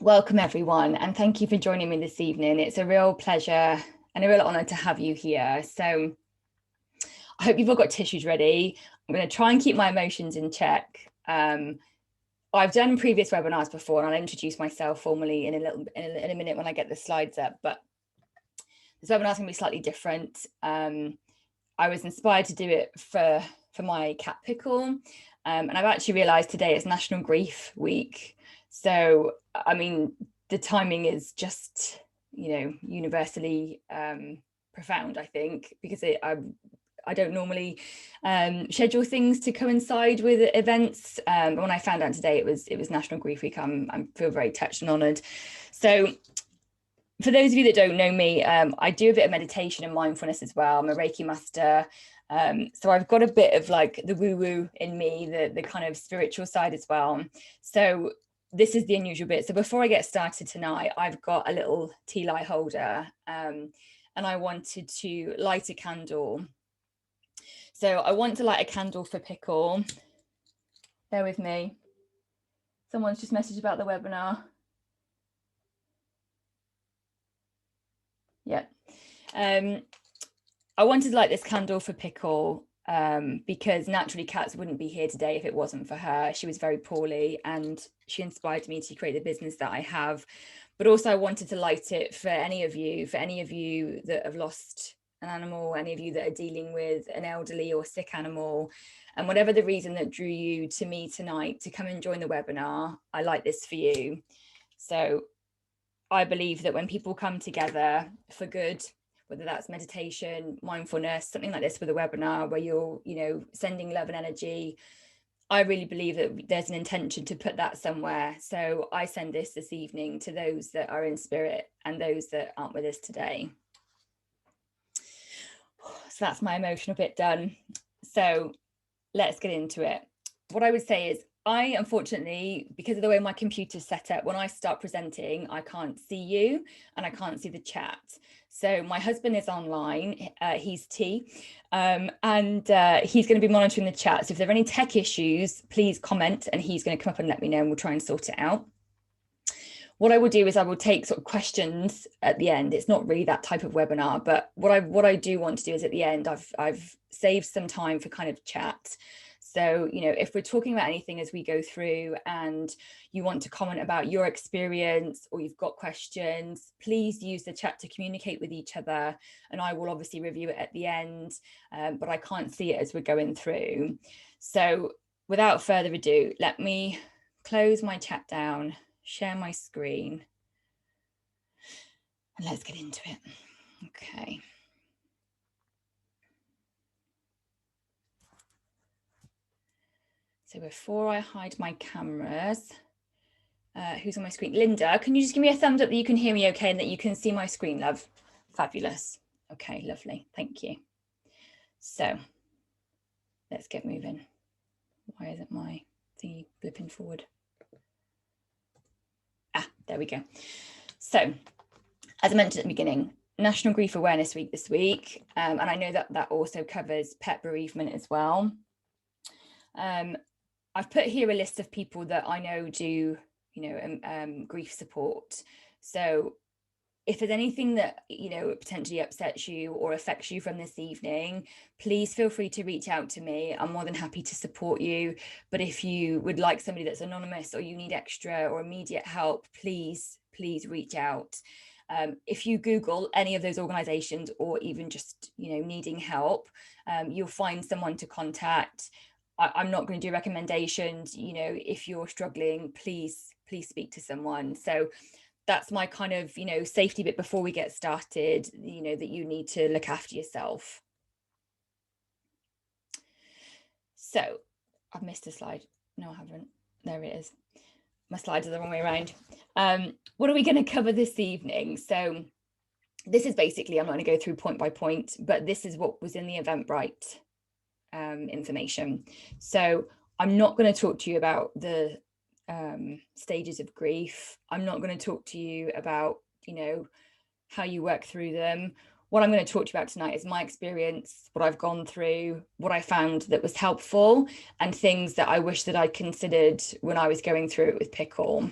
Welcome everyone, and thank you for joining me this evening. It's a real pleasure and a real honour to have you here. So I hope you've all got tissues ready. I'm going to try and keep my emotions in check. I've done previous webinars before, and I'll introduce myself formally in a minute when I get the slides up, but this webinar is going to be slightly different. I was inspired to do it for my cat Pickle, and I've actually realised today it's National Grief Week. So, I mean, the timing is just, universally profound, I think, because I don't normally schedule things to coincide with events. But when I found out today it was National Grief Week, I feel very touched and honoured. So for those of you that don't know me, I do a bit of meditation and mindfulness as well. I'm a Reiki master. So I've got a bit of like the woo-woo in me, the kind of spiritual side as well. So this is the unusual bit. So before I get started tonight, I've got a little tea light holder, and I wanted to light a candle. So I want to light a candle for Pickle. Bear with me. Someone's just messaged about the webinar. Yeah. I wanted to light this candle for Pickle because naturally cats wouldn't be here today if it wasn't for her. She was very poorly and she inspired me to create the business that I have. But also I wanted to light it for any of you that have lost an animal, any of you that are dealing with an elderly or sick animal, and whatever the reason that drew you to me tonight to come and join the webinar, I light this for you. So I believe that when people come together for good, whether that's meditation, mindfulness, something like this with a webinar where you're, sending love and energy, I really believe that there's an intention to put that somewhere. So I send this evening to those that are in spirit and those that aren't with us today. So that's my emotional bit done. So let's get into it. What I would say is I, unfortunately, because of the way my computer's set up, when I start presenting, I can't see you and I can't see the chat. So my husband is online, he's T, and he's going to be monitoring the chat. So if there are any tech issues, please comment and he's going to come up and let me know and we'll try and sort it out. What I will do is I will take sort of questions at the end. It's not really that type of webinar, but what I do want to do is at the end, I've saved some time for kind of chat. So, if we're talking about anything as we go through and you want to comment about your experience or you've got questions, please use the chat to communicate with each other. And I will obviously review it at the end, but I can't see it as we're going through. So without further ado, let me close my chat down, share my screen, and let's get into it. Okay. So before I hide my cameras, who's on my screen? Linda, can you just give me a thumbs up that you can hear me okay and that you can see my screen, love? Fabulous. Okay, lovely. Thank you. So let's get moving. Why isn't my thingy flipping forward? There we go. So as I mentioned at the beginning, National Grief Awareness Week this week. And I know that also covers pet bereavement as well. I've put here a list of people that I know do, grief support. So if there's anything that, potentially upsets you or affects you from this evening, please feel free to reach out to me. I'm more than happy to support you. But if you would like somebody that's anonymous or you need extra or immediate help, please reach out. If you Google any of those organizations or even just, needing help, you'll find someone to contact. I'm not going to do recommendations. If you're struggling, please speak to someone. So that's my kind of, safety bit before we get started, that you need to look after yourself. So I've missed a slide. No, I haven't. There it is. My slides are the wrong way around. What are we going to cover this evening? So this is basically, I'm not going to go through point by point, but this is what was in the Eventbrite information. So I'm not going to talk to you about the stages of grief. I'm not going to talk to you about, how you work through them. What I'm going to talk to you about tonight is my experience, what I've gone through, what I found that was helpful, and things that I wish that I considered when I was going through it with Pickle.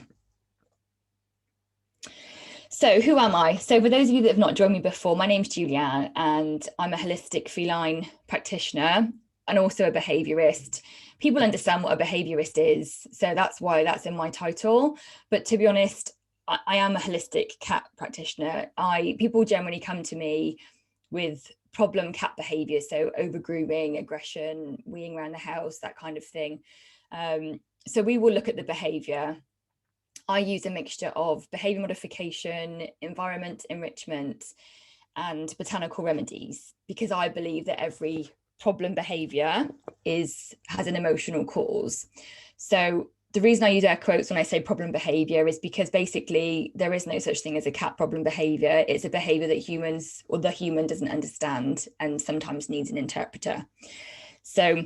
So who am I? So for those of you that have not joined me before, my name's Julianne and I'm a holistic feline practitioner and also a behaviourist. People understand what a behaviourist is, so that's why that's in my title. But to be honest, I am a holistic cat practitioner. People generally come to me with problem cat behaviour, so over grooming, aggression, weeing around the house, that kind of thing. So we will look at the behaviour. I use a mixture of behaviour modification, environment enrichment, and botanical remedies, because I believe that every problem behaviour has an emotional cause. So the reason I use air quotes when I say problem behaviour is because basically there is no such thing as a cat problem behaviour. It's a behaviour that humans, or the human, doesn't understand and sometimes needs an interpreter. So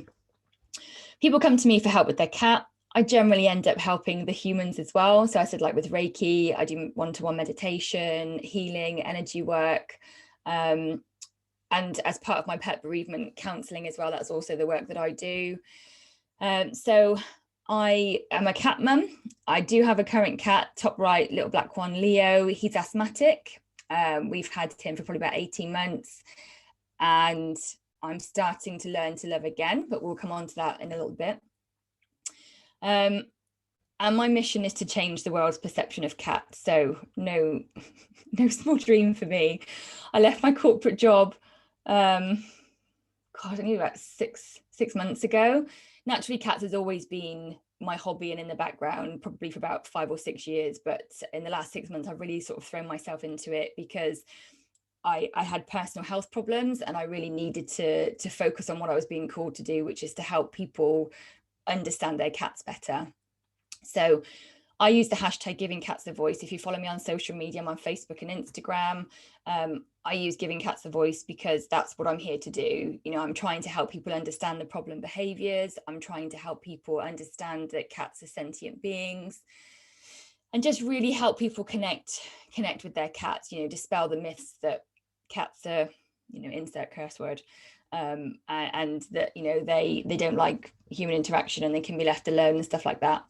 people come to me for help with their cat. I generally end up helping the humans as well. So I said, like with Reiki, I do one-to-one meditation, healing, energy work. And as part of my pet bereavement counselling as well, that's also the work that I do. So I am a cat mum. I do have a current cat, top right, little black one, Leo. He's asthmatic. We've had him for probably about 18 months. And I'm starting to learn to love again, but we'll come on to that in a little bit. And my mission is to change the world's perception of cats. So no small dream for me. I left my corporate job, I think about six months ago. Naturally, cats has always been my hobby and in the background, probably for about 5 or 6 years. But in the last 6 months, I've really sort of thrown myself into it because I had personal health problems and I really needed to focus on what I was being called to do, which is to help people understand their cats better. So I use the hashtag Giving Cats a Voice. If you follow me on social media, I'm on Facebook and Instagram. I use Giving Cats a Voice because that's what I'm here to do. You know, I'm trying to help people understand the problem behaviors. I'm trying to help people understand that cats are sentient beings and just really help people connect with their cats, you know, dispel the myths that cats are, you know, insert curse word, and that, you know, they don't like human interaction and they can be left alone and stuff like that.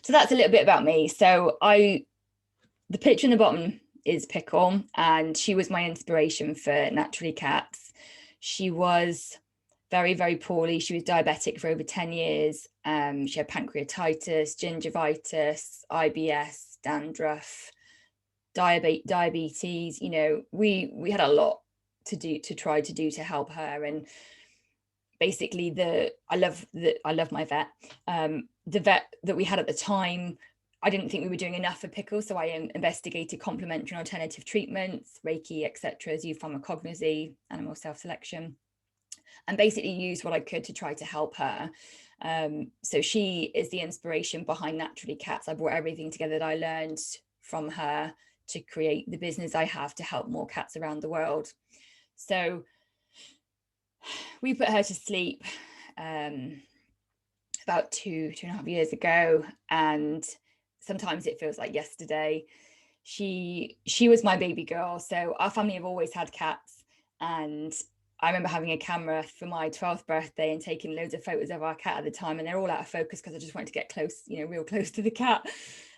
So that's a little bit about me. So the picture in the bottom is Pickle, and she was my inspiration for Naturally Cats. She was very, very poorly. She was diabetic for over 10 years. She had pancreatitis, gingivitis, IBS, dandruff, diabetes. You know, we had a lot to try to do to help her. And basically I love my vet. The vet that we had at the time, I didn't think we were doing enough for Pickle, so I investigated complementary and alternative treatments, Reiki, etc., as pharmacognosy, animal self-selection, and basically used what I could to try to help her. So she is the inspiration behind Naturally Cats. I brought everything together that I learned from her to create the business I have to help more cats around the world. So we put her to sleep about 2.5 years ago, and sometimes it feels like yesterday. She was my baby girl. So our family have always had cats, and I remember having a camera for my 12th birthday and taking loads of photos of our cat at the time, and they're all out of focus because I just wanted to get close, you know, real close to the cat.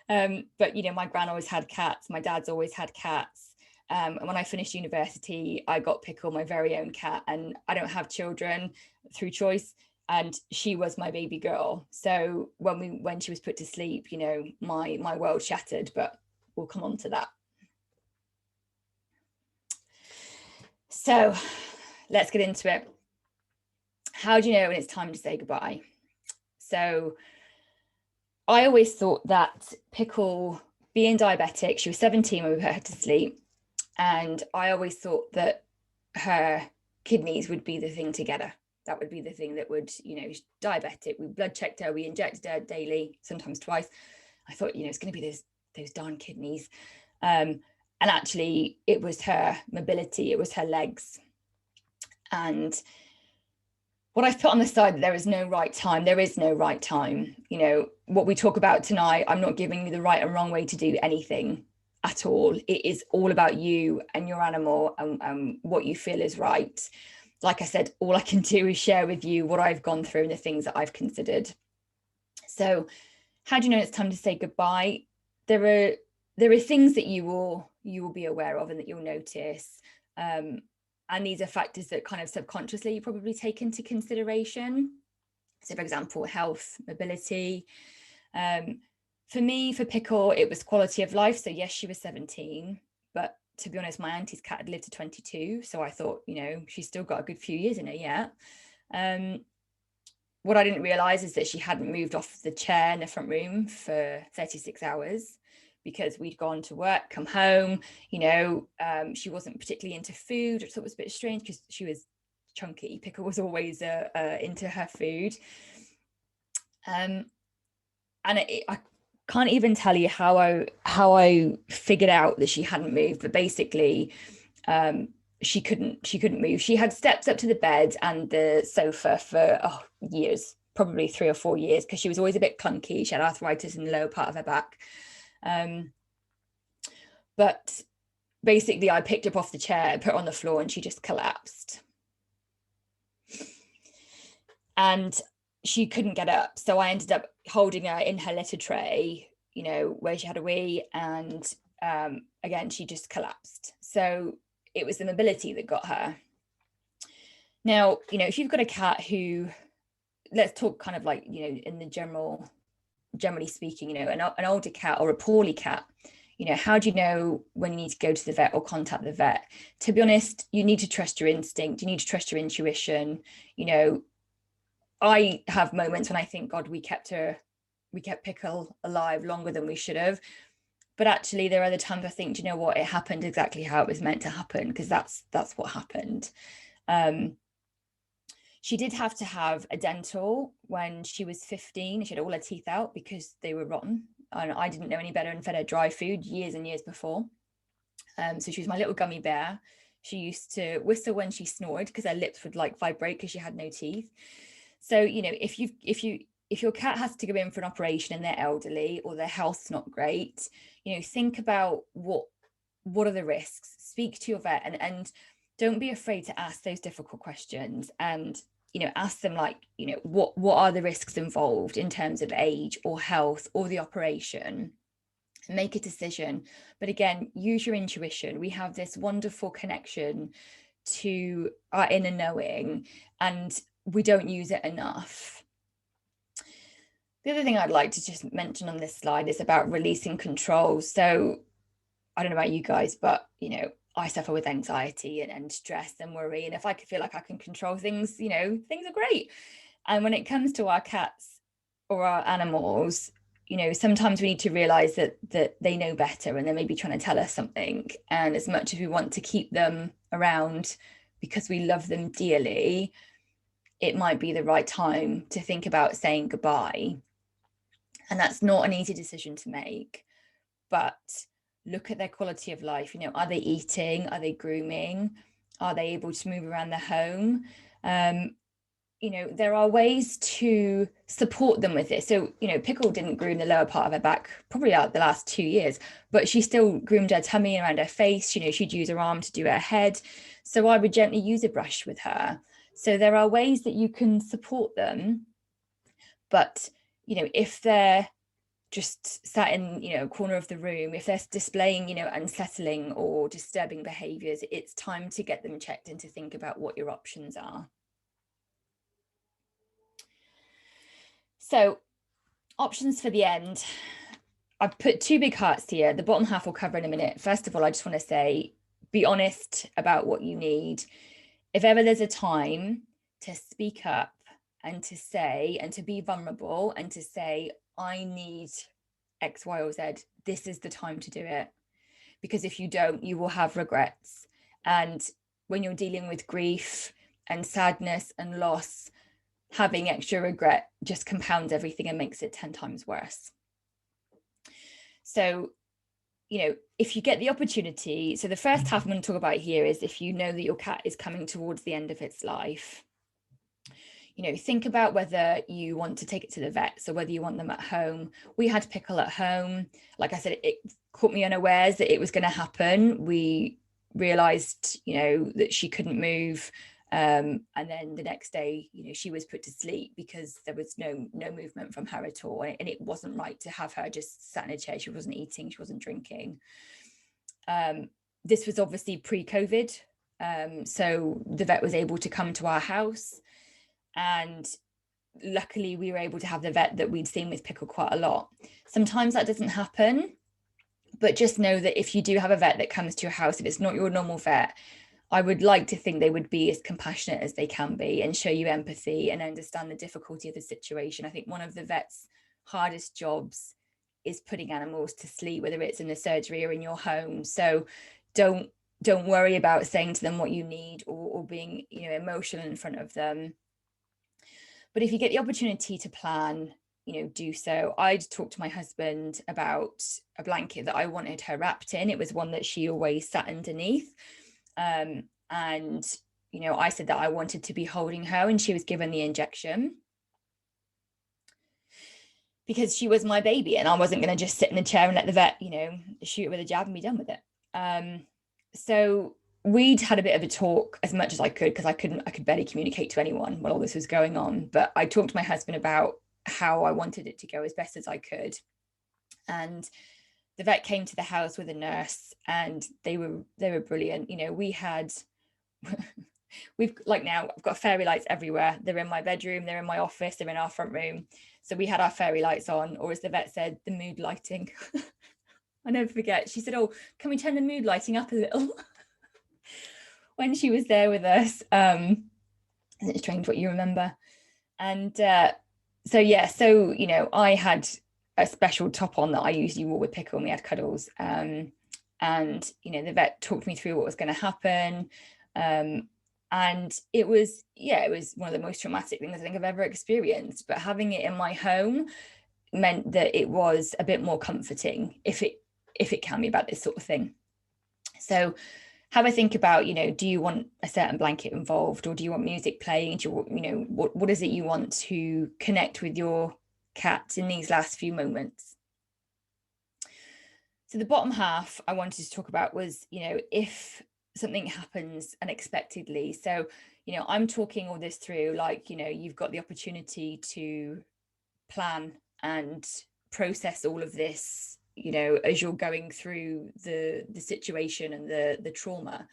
But you know, my gran always had cats, my dad's always had cats. And when I finished university, I got Pickle, my very own cat, and I don't have children through choice, and she was my baby girl. So when she was put to sleep, you know, my world shattered, but we'll come on to that. So let's get into it. How do you know when it's time to say goodbye? So I always thought that Pickle, being diabetic, she was 17 when we put her to sleep, and I always thought that her kidneys would be the thing to get her. That would be the thing that would, you know, diabetic. We blood checked her, we injected her daily, sometimes twice. I thought, you know, it's going to be those darn kidneys. And actually, it was her mobility, it was her legs. And what I've put on the side, that there is no right time. There is no right time. You know, what we talk about tonight, I'm not giving you the right and wrong way to do anything at all. It is all about you and your animal and what you feel is right. Like I said, all I can do is share with you what I've gone through and the things that I've considered. So how do you know it's time to say goodbye? There are there are things that you will be aware of and that you'll notice. And these are factors that kind of subconsciously you probably take into consideration. So for example, health, mobility. For me, for Pickle, it was quality of life. So yes, she was 17, but to be honest, my auntie's cat had lived to 22. So I thought, she's still got a good few years in her yet. What I didn't realize is that she hadn't moved off the chair in the front room for 36 hours because we'd gone to work, come home, she wasn't particularly into food, which I thought was a bit strange because she was chunky. Pickle was always into her food. And I can't even tell you how I figured out that she hadn't moved, but basically she couldn't move. She had steps up to the bed and the sofa for years, probably 3 or 4 years, because she was always a bit clunky. She had arthritis in the lower part of her back. But basically I picked her up off the chair, put her on the floor, and she just collapsed. And she couldn't get up. So I ended up holding her in her litter tray, where she had a wee, and again, she just collapsed. So it was the mobility that got her. Now, if you've got a cat who, let's talk kind of like, in the generally speaking, an older cat or a poorly cat, how do you know when you need to go to the vet or contact the vet? To be honest, you need to trust your instinct. You need to trust your intuition. I have moments when I think, God, we kept Pickle alive longer than we should have. But actually, there are other times I think, do you know what? It happened exactly how it was meant to happen, because that's what happened. She did have to have a dental when she was 15. She had all her teeth out because they were rotten. And I didn't know any better and fed her dry food years and years before. So she was my little gummy bear. She used to whistle when she snored because her lips would like vibrate because she had no teeth. So, if your cat has to go in for an operation and they're elderly or their health's not great, think about what are the risks. Speak to your vet and don't be afraid to ask those difficult questions, and ask them like, what are the risks involved in terms of age or health or the operation. Make a decision. But again, use your intuition. We have this wonderful connection to our inner knowing, and we don't use it enough. The other thing I'd like to just mention on this slide is about releasing control. So I don't know about you guys, but I suffer with anxiety and stress and worry. And if I feel like I can control things, things are great. And when it comes to our cats or our animals, sometimes we need to realize that they know better and they're maybe trying to tell us something. And as much as we want to keep them around because we love them dearly, it might be the right time to think about saying goodbye. And that's not an easy decision to make, but look at their quality of life. Are they eating? Are they grooming? Are they able to move around the home? There are ways to support them with this. So, Pickle didn't groom the lower part of her back probably out the last 2 years, but she still groomed her tummy around her face. She'd use her arm to do her head. So I would gently use a brush with her. So there are ways that you can support them. But, if they're just sat in, a corner of the room, if they're displaying, unsettling or disturbing behaviors, it's time to get them checked and to think about what your options are. So options for the end. I've put 2 big hearts here. The bottom half will cover in a minute. First of all, I just want to say, be honest about what you need. If ever there's a time to speak up and to say, and to be vulnerable and to say, I need X, Y, or Z, this is the time to do it. Because if you don't, you will have regrets. And when you're dealing with grief and sadness and loss, having extra regret just compounds everything and makes it 10 times worse. So, if you get the opportunity, so the first half I'm going to talk about here is if you know that your cat is coming towards the end of its life, think about whether you want to take it to the vet, so whether you want them at home. We had Pickle at home. Like I said, it caught me unawares that it was going to happen. We realized, that she couldn't move And then the next day, she was put to sleep because there was no movement from her at all. And it wasn't right to have her just sat in a chair. She wasn't eating, she wasn't drinking. This was obviously pre-COVID. So the vet was able to come to our house, and luckily we were able to have the vet that we'd seen with Pickle quite a lot. Sometimes that doesn't happen, but just know that if you do have a vet that comes to your house, if it's not your normal vet, I would like to think they would be as compassionate as they can be and show you empathy and understand the difficulty of the situation. I think one of the vet's hardest jobs is putting animals to sleep, whether it's in the surgery or in your home. So don't worry about saying to them what you need or being emotional in front of them. But if you get the opportunity to plan, do so. I'd talked to my husband about a blanket that I wanted her wrapped in. It was one that she always sat underneath. And I said that I wanted to be holding her when she was given the injection, because she was my baby and I wasn't going to just sit in the chair and let the vet, shoot it with a jab and be done with it. So we'd had a bit of a talk, as much as I could, because I could barely communicate to anyone while all this was going on. But I talked to my husband about how I wanted it to go as best as I could. And the vet came to the house with a nurse, and they were brilliant. We've now I've got fairy lights everywhere. They're in my bedroom, they're in my office, they're in our front room. So we had our fairy lights on, or as the vet said, the mood lighting. I never forget. She said, "Oh, can we turn the mood lighting up a little?" when she was there with us. It's strange what you remember. And so I had a special top on that I usually wore with Pickle, and we had cuddles. And the vet talked me through what was going to happen. And it was one of the most traumatic things I think I've ever experienced. But having it in my home meant that it was a bit more comforting, if it can be, about this sort of thing. So have a think about, do you want a certain blanket involved, or do you want music playing? Do you, what is it you want to connect with your cat in these last few moments? So the bottom half I wanted to talk about was, if something happens unexpectedly. So, I'm talking all this through, you've got the opportunity to plan and process all of this, as you're going through the situation and the trauma.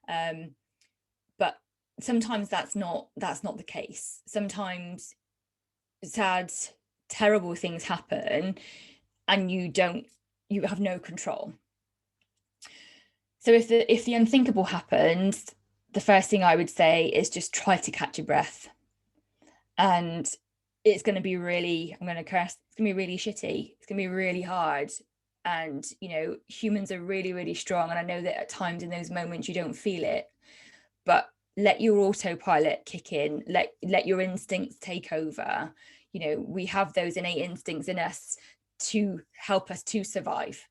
But sometimes that's not the case. Sometimes sad, terrible things happen and you have no control. So if the unthinkable happens, the first thing I would say is just try to catch your breath. And it's going to be really, I'm going to curse, it's going to be really shitty. It's going to be really hard. And, humans are really, really strong. And I know that at times in those moments you don't feel it, but let your autopilot kick in, let your instincts take over. We have those innate instincts in us to help us to survive,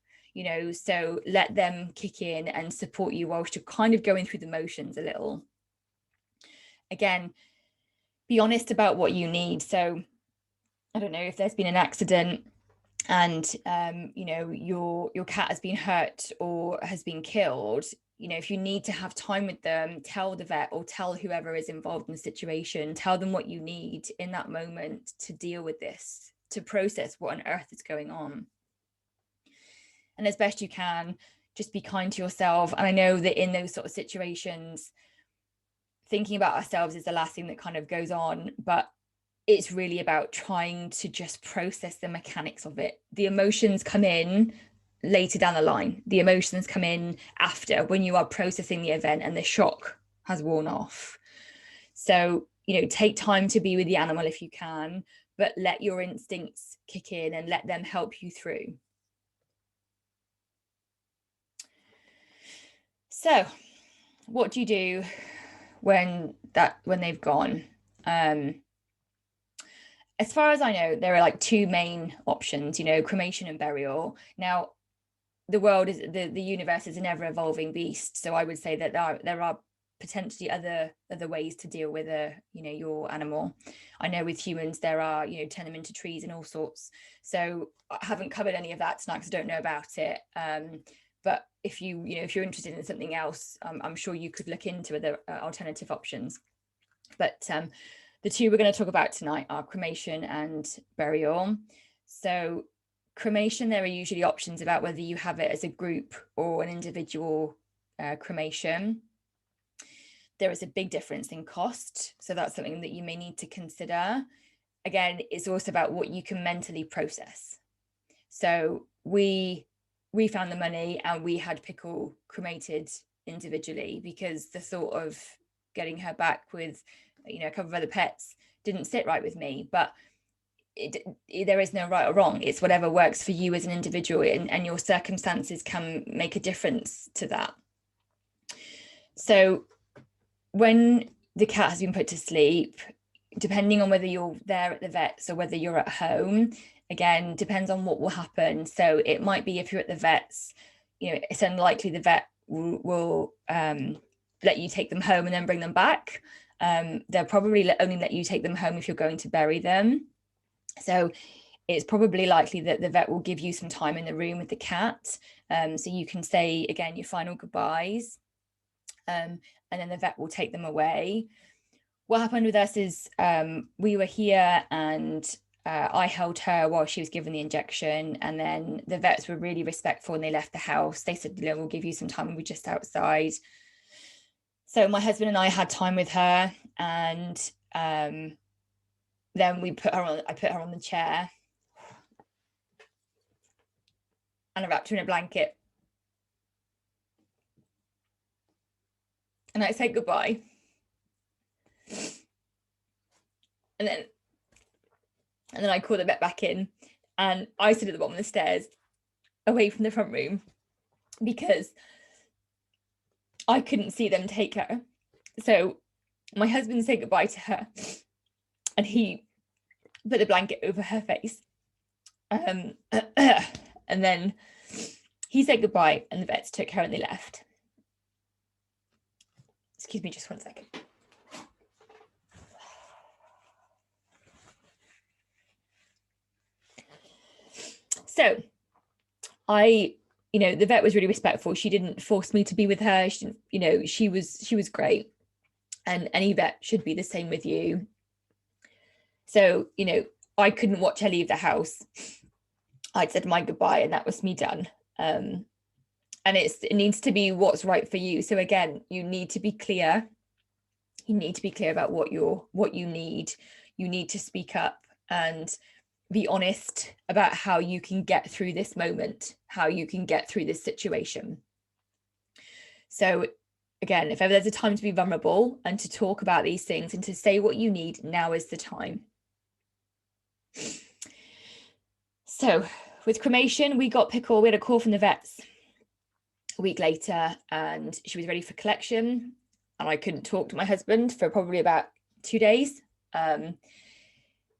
so let them kick in and support you whilst you're kind of going through the motions a little. Again, be honest about what you need. So I don't know, if there's been an accident and your cat has been hurt or has been killed, if you need to have time with them, tell the vet or tell whoever is involved in the situation, tell them what you need in that moment to deal with this, to process what on earth is going on. And as best you can, just be kind to yourself. And I know that in those sort of situations, thinking about ourselves is the last thing that kind of goes on, but it's really about trying to just process the mechanics of it. The emotions come in later down the line. The emotions come in after, when you are processing the event and the shock has worn off. So, take time to be with the animal if you can, but let your instincts kick in and let them help you through. So, what do you do when they've gone? As far as I know, there are two main options, cremation and burial. Now, the world is the universe is an ever-evolving beast, so I would say that there are potentially other ways to deal with your animal. I know with humans there are, turn them into trees and all sorts. So I haven't covered any of that tonight because I don't know about it. But if you're interested in something else, I'm sure you could look into other alternative options. But the two we're going to talk about tonight are cremation and burial. So cremation, there are usually options about whether you have it as a group or an individual cremation. There is a big difference in cost, so that's something that you may need to consider. Again, it's also about what you can mentally process. So we found the money and we had Pickle cremated individually, because the thought of getting her back with, you know, a couple of other pets didn't sit right with me. But there is no right or wrong. It's whatever works for you as an individual, and your circumstances can make a difference to that. So when the cat has been put to sleep, depending on whether you're there at the vets or whether you're at home, again, depends on what will happen. So it might be, if you're at the vets, you know, it's unlikely the vet will let you take them home and then bring them back. They'll probably only let you take them home if you're going to bury them. So it's probably likely that the vet will give you some time in the room with the cat, so you can say, again, your final goodbyes, and then the vet will take them away. What happened with us is we were here, and I held her while she was given the injection, and then the vets were really respectful and they left the house. They said, you know, we'll give you some time, we'll be just outside. So my husband and I had time with her, and then I put her on the chair and I wrapped her in a blanket. And I said goodbye. And then I called the vet back in, and I stood at the bottom of the stairs away from the front room because I couldn't see them take her. So my husband said goodbye to her, and he put the blanket over her face. And then he said goodbye, and the vets took her and they left. Excuse me, just 1 second. So the vet was really respectful. She didn't force me to be with her. She didn't, you know, she was great. And any vet should be the same with you. So, you know, I couldn't watch her leave the house. I'd said my goodbye and that was me done. And it needs to be what's right for you. So again, you need to be clear. You need to be clear about what you need. You need to speak up and be honest about how you can get through this moment, how you can get through this situation. So again, if ever there's a time to be vulnerable and to talk about these things and to say what you need, now is the time. So with cremation, we got Pickle. We had a call from the vets a week later, and she was ready for collection. And I couldn't talk to my husband for probably about 2 days.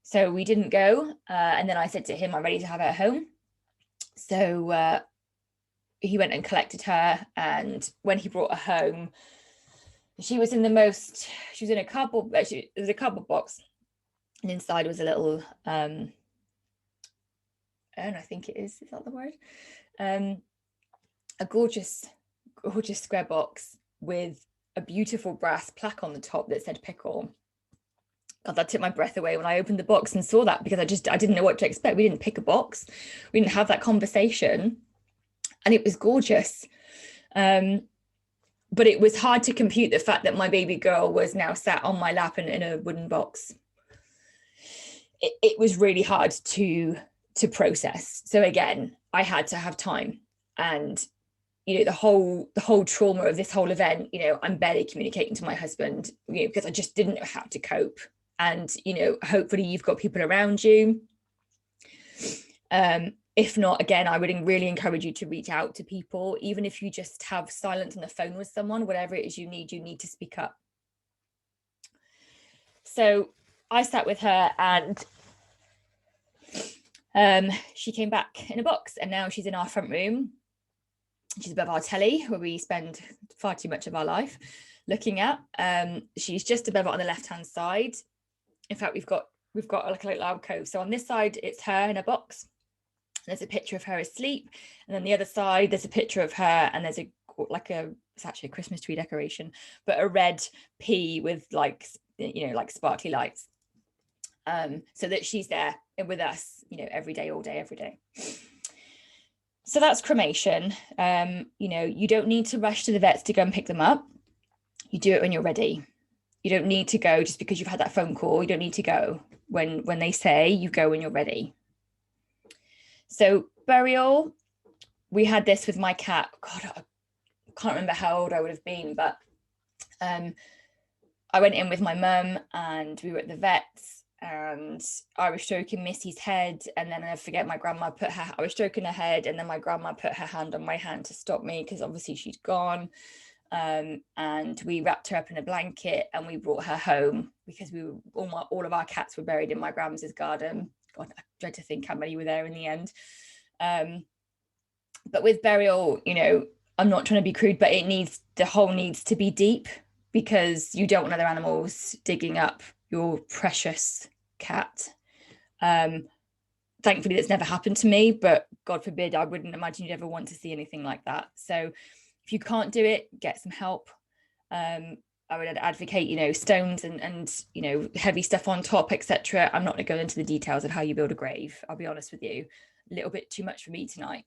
So we didn't go. And then I said to him, I'm ready to have her at home. So he went and collected her. And when he brought her home, she was in a cardboard, it was a cardboard box. And inside was a little, urn, I think it is that the word? A gorgeous square box with a beautiful brass plaque on the top that said Pickle. God, that took my breath away when I opened the box and saw that, because I didn't know what to expect. We didn't pick a box. We didn't have that conversation. And it was gorgeous. But it was hard to compute the fact that my baby girl was now sat on my lap and in a wooden box. It was really hard to process. So again, I had to have time. And you know, the whole trauma of this whole event, you know, I'm barely communicating to my husband, you know, because I just didn't know how to cope. And, you know, hopefully you've got people around you. If not, again, I would really encourage you to reach out to people, even if you just have silence on the phone with someone, whatever it is you need to speak up. So I sat with her, and she came back in a box, and now she's in our front room. She's above our telly, where we spend far too much of our life looking at. She's just above it on the left-hand side. In fact, we've got like a little alcove. So on this side, it's her in a box. There's a picture of her asleep. And then the other side, there's a picture of her, and there's it's actually a Christmas tree decoration, but a red pea with like you know, like sparkly lights, so that she's there with us, you know, every day, all day, every day. So that's cremation. You know, you don't need to rush to the vets to go and pick them up. You do it when you're ready. You don't need to go just because you've had that phone call. You don't need to go when they say. You go when you're ready. So burial, we had this with my cat. God, I can't remember how old I would have been, but I went in with my mum and we were at the vets, and I was stroking Missy's head, and then I forget, my grandma I was stroking her head, and then my grandma put her hand on my hand to stop me because obviously she'd gone. And we wrapped her up in a blanket and we brought her home because all of our cats were buried in my grandma's garden. God, I dread to think how many were there in the end. But with burial, you know, I'm not trying to be crude, but the hole needs to be deep, because you don't want other animals digging up your precious cat. Thankfully, that's never happened to me, but God forbid, I wouldn't imagine you'd ever want to see anything like that. So if you can't do it, get some help. I would advocate, you know, stones and you know, heavy stuff on top, etc. I'm not going to go into the details of how you build a grave. I'll be honest with you, a little bit too much for me tonight.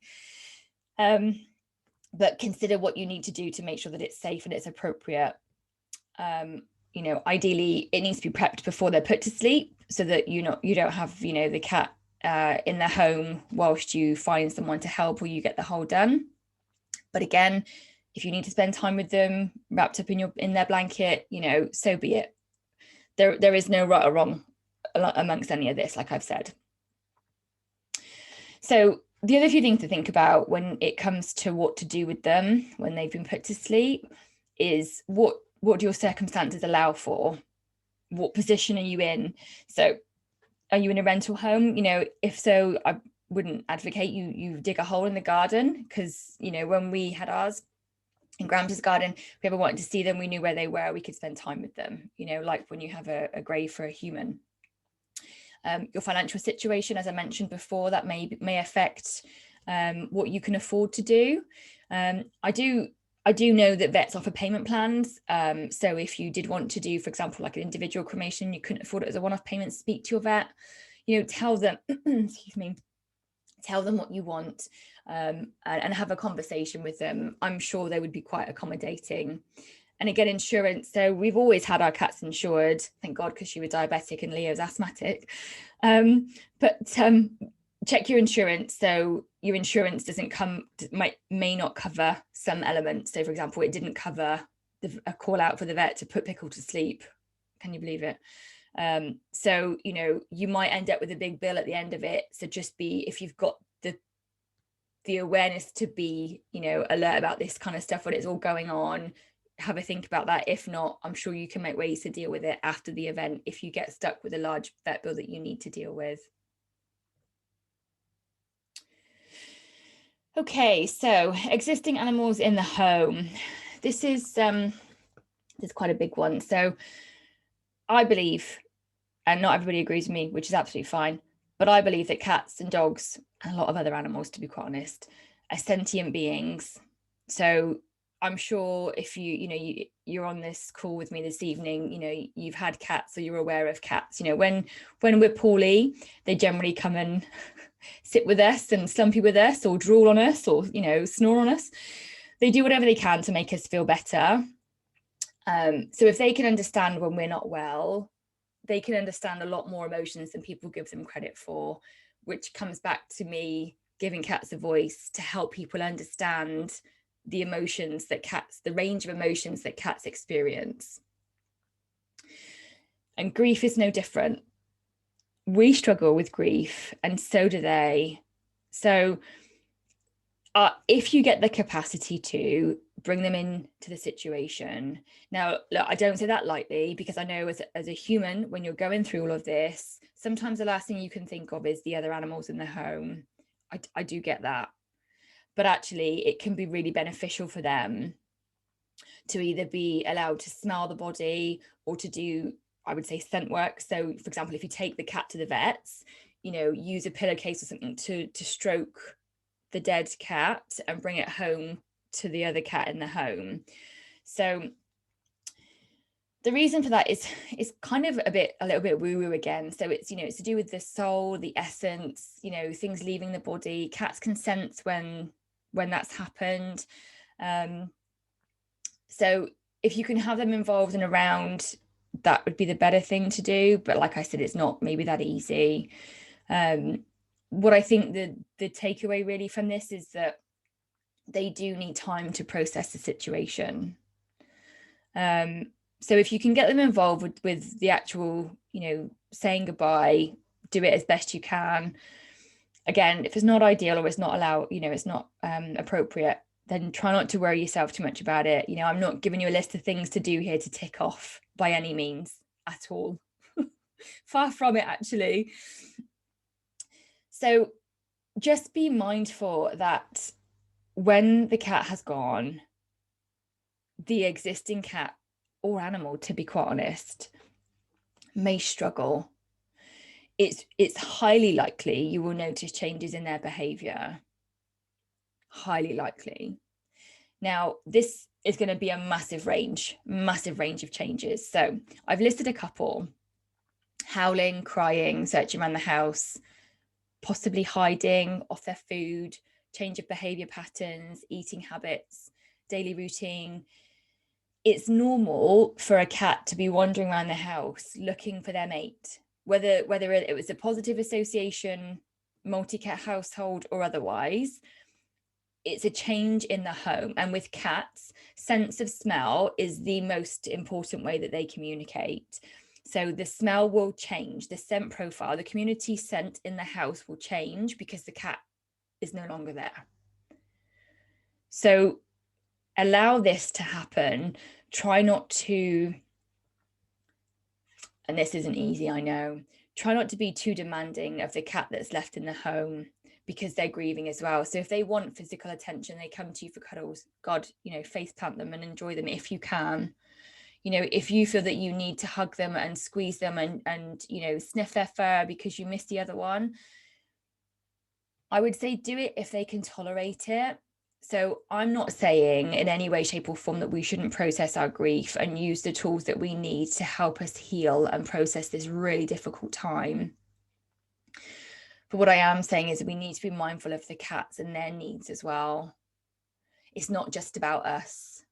But consider what you need to do to make sure that it's safe and it's appropriate. You know, ideally, it needs to be prepped before they're put to sleep, so that you don't have, you know, the cat in the home whilst you find someone to help or you get the whole done. But again, if you need to spend time with them wrapped up in their blanket, you know, so be it. There is no right or wrong amongst any of this, like I've said. So the other few things to think about when it comes to what to do with them when they've been put to sleep is what do your circumstances allow for? What position are you in? So are you in a rental home? You know, if so, I wouldn't advocate you dig a hole in the garden, because, you know, when we had ours in Grams's garden, if we ever wanted to see them, we knew where they were, we could spend time with them, you know, like when you have a grave for a human. Your financial situation, as I mentioned before, that may affect what you can afford to do. I do know that vets offer payment plans. So if you did want to do, for example, like an individual cremation, you couldn't afford it as a one-off payment, speak to your vet, you know, tell them, excuse me, tell them what you want, and have a conversation with them. I'm sure they would be quite accommodating. And again, insurance. So we've always had our cats insured, thank God, because she was diabetic and Leo's asthmatic. But check your insurance. So your insurance may not cover some elements. So for example, it didn't cover a call out for the vet to put Pickle to sleep. Can you believe it? So, you know, you might end up with a big bill at the end of it. So just if you've got the awareness to be, you know, alert about this kind of stuff when it's all going on, have a think about that. If not, I'm sure you can make ways to deal with it after the event if you get stuck with a large vet bill that you need to deal with. Okay, so existing animals in the home. This is quite a big one. So I believe, and not everybody agrees with me, which is absolutely fine, but I believe that cats and dogs and a lot of other animals, to be quite honest, are sentient beings. So I'm sure if you're on this call with me this evening, you know, you've had cats, or you're aware of cats. You know, when we're poorly, they generally come and sit with us and slumpy with us, or drool on us, or, you know, snore on us. They do whatever they can to make us feel better. So if they can understand when we're not well, they can understand a lot more emotions than people give them credit for, which comes back to me giving cats a voice to help people understand the emotions that the range of emotions that cats experience. And grief is no different. We struggle with grief, and so do they. So if you get the capacity to bring them into the situation. Now, look, I don't say that lightly, because I know as a human, when you're going through all of this, sometimes the last thing you can think of is the other animals in the home. I do get that. But actually, it can be really beneficial for them to either be allowed to smell the body or to do, I would say, scent work. So, for example, if you take the cat to the vets, you know, use a pillowcase or something to stroke the dead cat and bring it home to the other cat in the home. So the reason for that is kind of a little bit woo-woo again. So it's, it's to do with the soul, the essence, things leaving the body. Cats can sense when that's happened. So if you can have them involved and around, that would be the better thing to do. But like I said, it's not maybe that easy. What I think the takeaway really from this is that they do need time to process the situation. So if you can get them involved with the actual, saying goodbye, do it as best you can. Again, if it's not ideal or it's not allowed, it's not appropriate, then try not to worry yourself too much about it. I'm not giving you a list of things to do here to tick off by any means at all. Far from it, actually. So just be mindful that when the cat has gone, the existing cat or animal, to be quite honest, may struggle. It's highly likely you will notice changes in their behavior. Highly likely. Now, this is going to be a massive range of changes. So I've listed a couple: howling, crying, searching around the house, possibly hiding off their food, change of behavior patterns, eating habits, daily routine. It's normal for a cat to be wandering around the house looking for their mate, whether it was a positive association, multi-cat household or otherwise. It's a change in the home. And with cats, sense of smell is the most important way that they communicate. So the smell will change, the scent profile, the community scent in the house will change because the cat is no longer there. So allow this to happen. Try not to, and this isn't easy, I know, try not to be too demanding of the cat that's left in the home, because they're grieving as well. So if they want physical attention, they come to you for cuddles, God, face plant them and enjoy them if you can. If you feel that you need to hug them and squeeze them and sniff their fur because you missed the other one, I would say do it if they can tolerate it. So I'm not saying in any way, shape or form that we shouldn't process our grief and use the tools that we need to help us heal and process this really difficult time. But what I am saying is we need to be mindful of the cats and their needs as well. It's not just about us.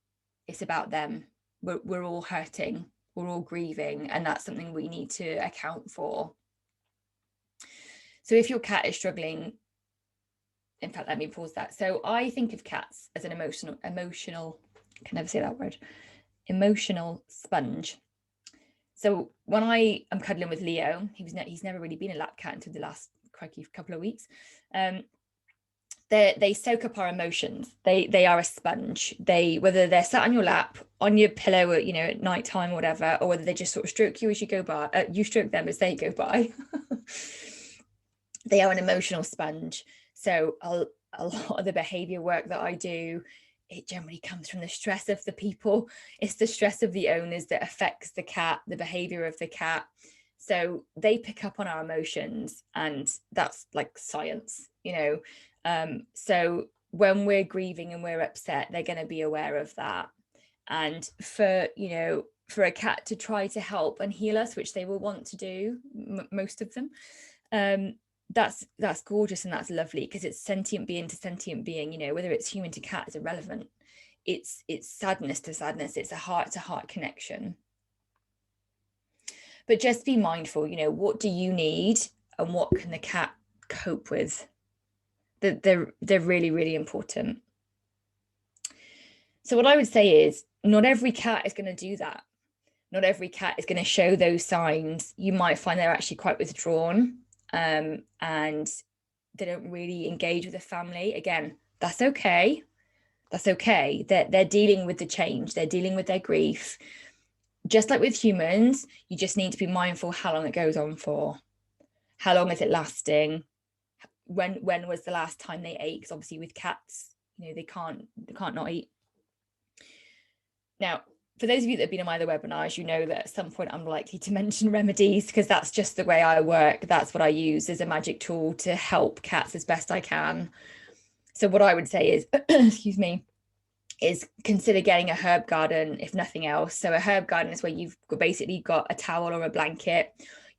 It's about them. We're all hurting. We're all grieving. And that's something we need to account for. So if your cat is struggling, in fact, let me pause that. So I think of cats as an emotional, I can never say that word, emotional sponge. So when I am cuddling with Leo, he's never really been a lap cat until the last couple of weeks. They soak up our emotions. They are a sponge. Whether they're sat on your lap, on your pillow, at night time or whatever, or whether they just sort of stroke you as you go by, you stroke them as they go by. They are an emotional sponge. So a lot of the behavior work that I do, it generally comes from the stress of the people. It's the stress of the owners that affects the cat, the behavior of the cat. So they pick up on our emotions, and that's like science, so when we're grieving and we're upset, they're going to be aware of that. And for a cat to try to help and heal us, which they will want to do, most of them, that's gorgeous and that's lovely, because it's sentient being to sentient being. Whether it's human to cat is irrelevant. It's sadness to sadness. It's a heart to heart connection. But just be mindful, what do you need and what can the cat cope with? They're really, really important. So what I would say is, not every cat is going to do that. Not every cat is going to show those signs. You might find they're actually quite withdrawn, and they don't really engage with the family. Again, that's okay. That's okay. They're dealing with the change. They're dealing with their grief. Just like with humans, you just need to be mindful how long it goes on for. How long is it lasting? When was the last time they ate? Because obviously with cats, they can't not eat. Now, for those of you that have been on my other webinars, you know that at some point I'm likely to mention remedies, because that's just the way I work. That's what I use as a magic tool to help cats as best I can. So what I would say is, excuse me, is consider getting a herb garden, if nothing else. So a herb garden is where you've basically got a towel or a blanket,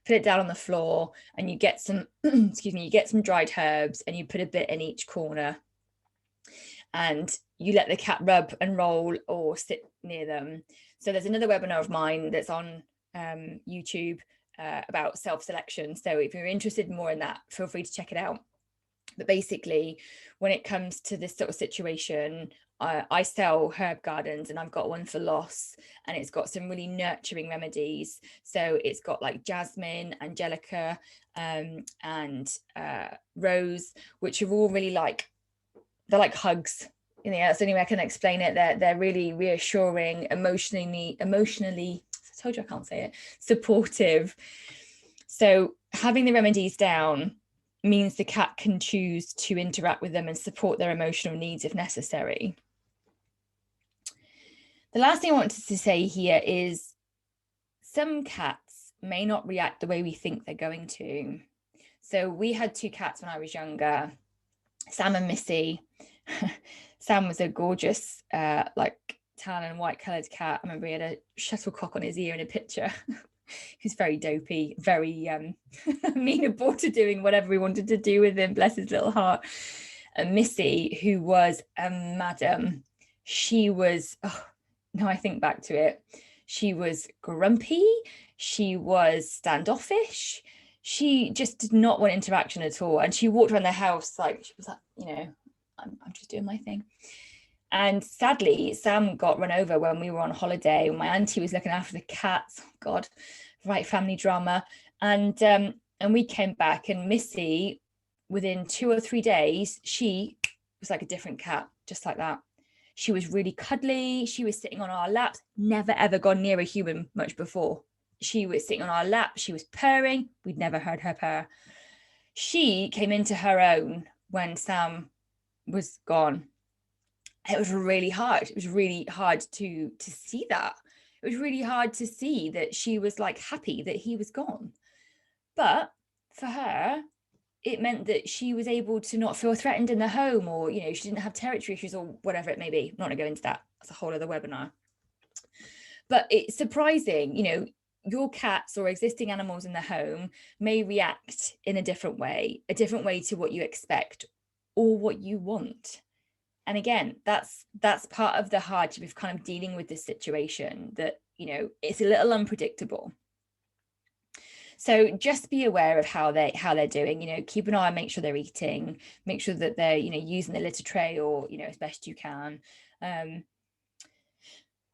put it down on the floor, and you get some, excuse me, you get some dried herbs and you put a bit in each corner. And you let the cat rub and roll or sit near them. So there's another webinar of mine that's on YouTube about self-selection. So if you're interested more in that, feel free to check it out. But basically, when it comes to this sort of situation, I sell herb gardens, and I've got one for loss, and it's got some really nurturing remedies. So it's got like jasmine, angelica, and rose, which are all really like, they're like hugs. You know, that's the only way I can explain it. They're really reassuring, emotionally, I told you I can't say it, supportive. So having the remedies down means the cat can choose to interact with them and support their emotional needs if necessary. The last thing I wanted to say here is some cats may not react the way we think they're going to. So we had 2 cats when I was younger, Sam and Missy. Sam was a gorgeous, like tan and white coloured cat. I remember he had a shuttlecock on his ear in a picture. He was very dopey, very amenable to doing whatever we wanted to do with him, bless his little heart. And Missy, who was a madam, she was, now I think back to it, she was grumpy, she was standoffish, she just did not want interaction at all. And she walked around the house like, she was like, you know, I'm just doing my thing. And sadly, Sam got run over when we were on holiday. My auntie was looking after the cats. Oh God, right, family drama. And we came back, and Missy, within 2 or 3 days, she was like a different cat, just like that. She was really cuddly. She was sitting on our laps, never ever gone near a human much before. She was sitting on our lap. She was purring. We'd never heard her purr. She came into her own when Sam was gone. It was really hard. It was really hard to see that. It was really hard to see that she was like happy that he was gone. But for her, it meant that she was able to not feel threatened in the home, or, you know, she didn't have territory issues or whatever it may be. I'm not going to go into that. That's a whole other webinar. But it's surprising, you know, your cats or existing animals in the home may react in a different way to what you expect or what you want. And again, that's part of the hardship of kind of dealing with this situation, that, you know, it's a little unpredictable. So just be aware of how they're doing, you know, keep an eye on, make sure they're eating, make sure that they're, you know, using the litter tray, or, you know, as best you can.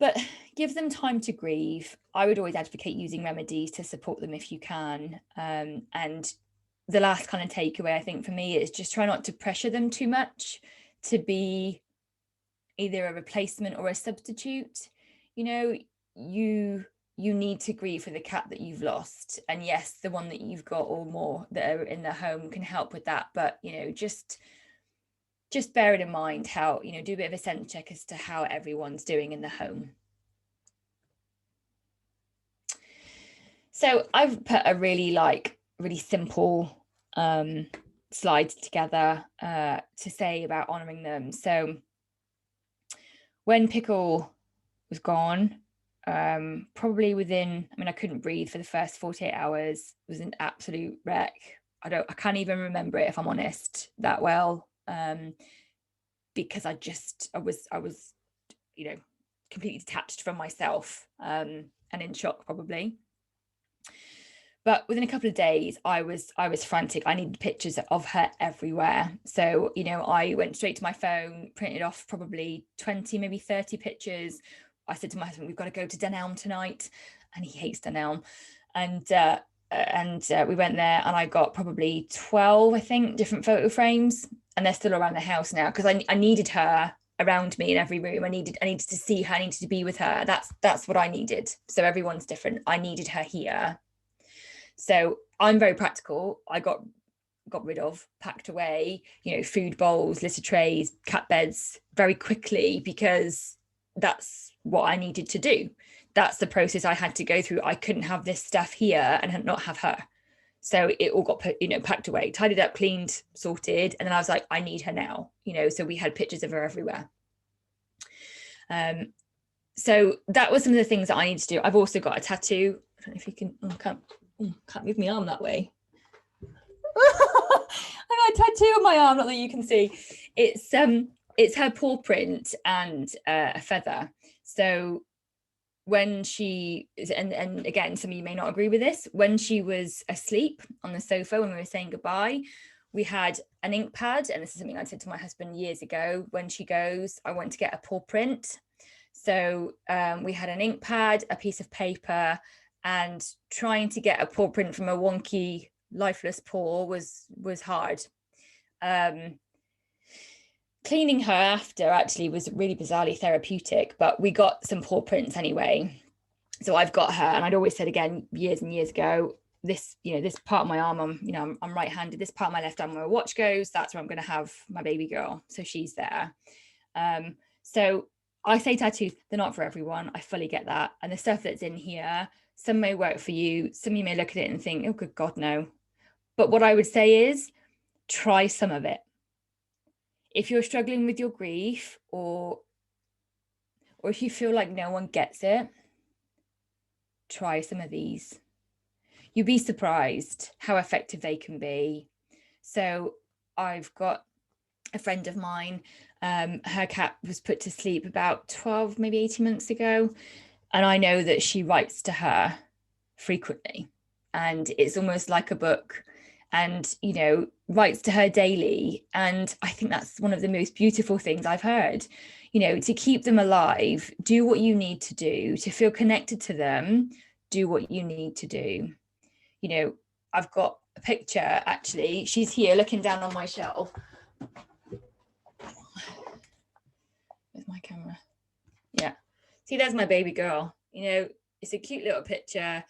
But give them time to grieve. I would always advocate using remedies to support them if you can. And the last kind of takeaway, I think, for me, is just try not to pressure them too much to be either a replacement or a substitute. You know, you need to grieve for the cat that you've lost. And yes, the one that you've got or more that are in the home can help with that. But, you know, just bear it in mind how, you know, do a bit of a sense check as to how everyone's doing in the home. So I've put a really simple slides together to say about honoring them. So when Pickle was gone, probably within, I mean, I couldn't breathe for the first 48 hours, it was an absolute wreck. I can't even remember it, if I'm honest, that well, because I was, you know, completely detached from myself, and in shock probably. But within a couple of days, I was frantic. I needed pictures of her everywhere. So, you know, I went straight to my phone, printed off probably 20, maybe 30 pictures. I said to my husband, we've got to go to Dunelm tonight. And he hates Dunelm. And we went there, and I got probably 12, I think, different photo frames. And they're still around the house now, because I needed her around me in every room. I needed to see her, I needed to be with her. That's what I needed. So everyone's different. I needed her here. So I'm very practical. I got rid of, packed away, you know, food bowls, litter trays, cat beds very quickly, because that's what I needed to do. That's the process I had to go through. I couldn't have this stuff here and not have her. So it all got put, you know, packed away, tidied up, cleaned, sorted. And then I was like, I need her now, you know, so we had pictures of her everywhere. So that was some of the things that I need to do. I've also got a tattoo. I don't know if you can, can't move my arm that way. I got a tattoo on my arm, not that you can see. It's her paw print and a feather. So when she, and again, some of you may not agree with this, when she was asleep on the sofa when we were saying goodbye, we had an ink pad, and this is something I said to my husband years ago. When she goes, I want to get a paw print. So we had an ink pad, a piece of paper, and trying to get a paw print from a wonky, lifeless paw was hard. Cleaning her after actually was really bizarrely therapeutic, but we got some paw prints anyway. So I've got her, and I'd always said again years and years ago, this part of my arm, I'm right-handed, this part of my left arm where a watch goes, that's where I'm going to have my baby girl. So she's there. So I say tattoos, they're not for everyone. I fully get that. And the stuff that's in here, some may work for you. Some of you may look at it and think, oh, good God, no. But what I would say is try some of it. If you're struggling with your grief, or if you feel like no one gets it, try some of these. You'd be surprised how effective they can be. So I've got a friend of mine, her cat was put to sleep about 12, maybe 18 months ago. And I know that she writes to her frequently, and it's almost like a book, and, writes to her daily. And I think that's one of the most beautiful things I've heard, to keep them alive, do what you need to do to feel connected to them, do what you need to do. I've got a picture, actually, she's here looking down on my shelf. Where's my camera? Yeah. See, there's my baby girl. It's a cute little picture.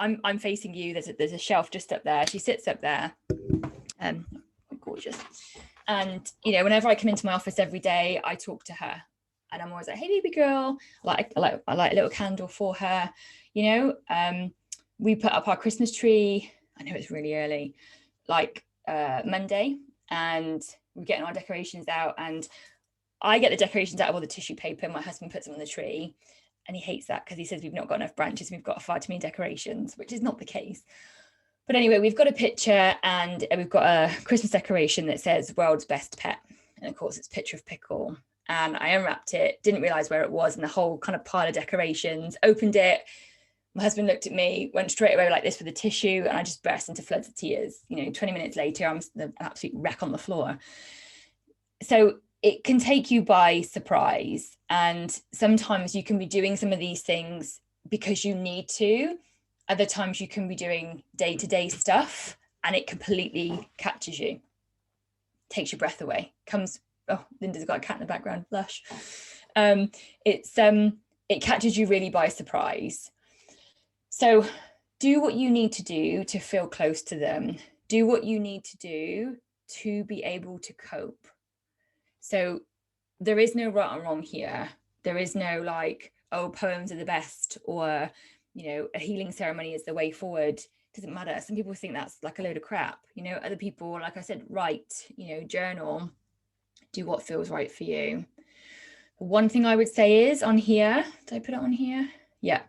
I'm facing you. There's a shelf just up there. She sits up there. Gorgeous. And whenever I come into my office every day, I talk to her, and I'm always like, "Hey, baby girl." I light a little candle for her. We put up our Christmas tree. I know it's really early, like Monday, and we're getting our decorations out. And I get the decorations out of all the tissue paper. My husband puts them on the tree, and he hates that because he says we've not got enough branches and we've got far too many decorations, which is not the case. But anyway, we've got a picture, and we've got a Christmas decoration that says world's best pet. And of course, it's a picture of Pickle. And I unwrapped it, didn't realize where it was in the whole kind of pile of decorations, opened it. My husband looked at me, went straight away like this with a tissue, and I just burst into floods of tears. 20 minutes later, I'm an absolute wreck on the floor. So it can take you by surprise. And sometimes you can be doing some of these things because you need to. Other times you can be doing day-to-day stuff, and it completely catches you, takes your breath away, Linda's got a cat in the background, lush. It catches you really by surprise. So do what you need to do to feel close to them. Do what you need to do to be able to cope. So there is no right or wrong here. There is no like, oh, poems are the best, or, a healing ceremony is the way forward. It doesn't matter. Some people think that's like a load of crap. Other people, like I said, write, journal, do what feels right for you. One thing I would say is on here, did I put it on here? Yeah.